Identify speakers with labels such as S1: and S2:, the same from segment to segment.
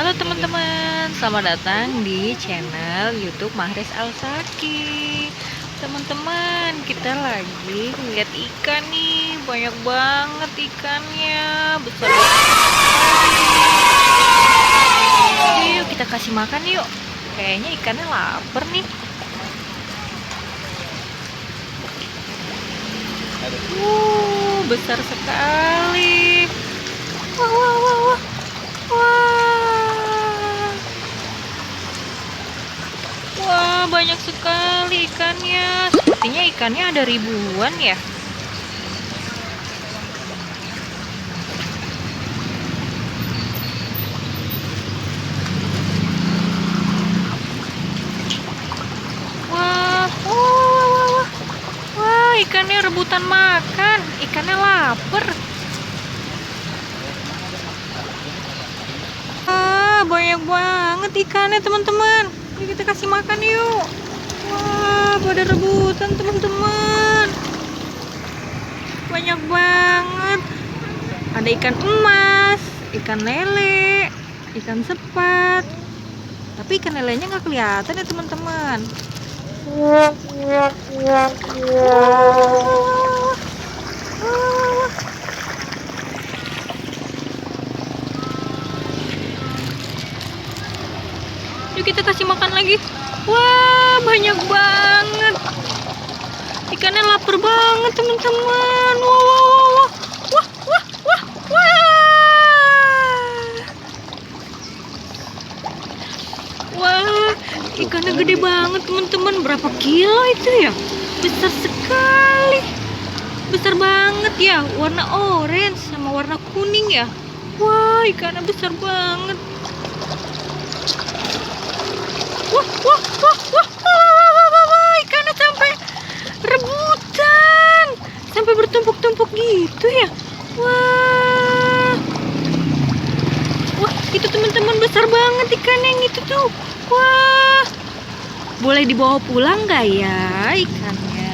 S1: Halo teman-teman, selamat datang di channel YouTube Mahres Alsaki. Teman-teman, kita lagi lihat ikan nih, banyak banget ikannya, besar banget. Yuk kita kasih makan yuk. Kayaknya ikannya lapar nih. Besar sekali. Wah, wah, wah, wah. Wah. Wah, banyak sekali ikannya. Sepertinya ikannya ada ribuan ya. Wah, wah, wah, wah. Wah, ikannya rebutan makan. Ikannya lapar. Banyak banget ikannya teman-teman. Yuk kita kasih makan yuk. Wah, pada rebutan teman-teman. Banyak banget. Ada ikan emas, ikan lele, ikan sepat. Tapi ikan lelenya nggak kelihatan ya teman-teman. Yuk kita kasih makan lagi. Wah, banyak banget. Ikannya lapar banget teman-teman. Wah, wah, wah, wah, wah, wah. Wah, ikannya gede banget teman-teman. Berapa kilo itu ya? Besar sekali. Besar banget ya. Warna orange sama warna kuning ya. Wah, ikannya besar banget. Wah, wah, wah, wah, wah, ikannya sampai rebutan, sampai bertumpuk-tumpuk gitu ya. Wah, wah, itu teman-teman besar banget ikan yang itu tuh. Wah, boleh dibawa pulang nggak ya ikannya?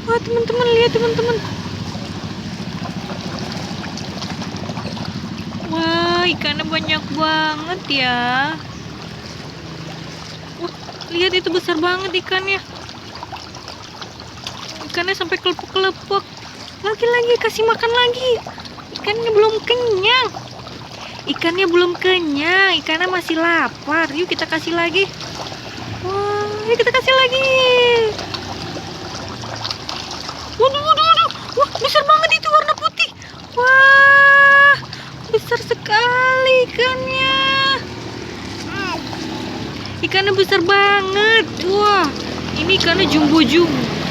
S1: Wah, teman-teman lihat teman-teman. Wah, ikannya banyak banget ya. Wah, lihat itu besar banget ikannya. Ikannya sampai kelepek-kelepek. Lagi-lagi kasih makan lagi. Ikannya belum kenyang. Ikannya belum kenyang. Ikannya masih lapar. Yuk kita kasih lagi. Wah, yuk kita kasih lagi. Waduh, waduh, waduh. Wah, besar banget itu warna putih. Wah, besar sekali ikannya. Ikannya besar banget. Wah, ini ikannya jumbo-jumbo.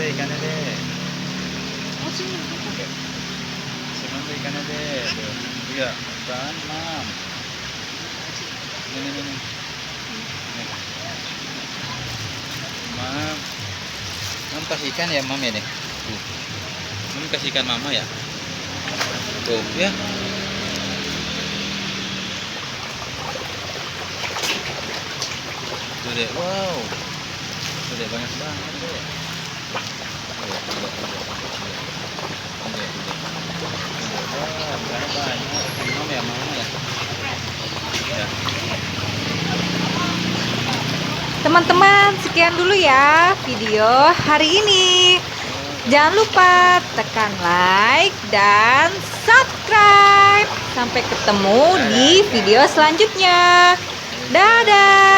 S2: Ikannya deh. Simpan tuh ikannya deh. Tuh. Iya, kan, Mam. Ini. Mam. Mam kasih ikan ya, Mam ya nih. Tuh. Mam kasih ikan Mama ya. Tuh, ya. Tuh deh, wow. Tuh deh, banyak banget deh.
S1: Teman-teman, sekian dulu ya video hari ini. Jangan lupa tekan like dan subscribe. Sampai ketemu di video selanjutnya. Dadah.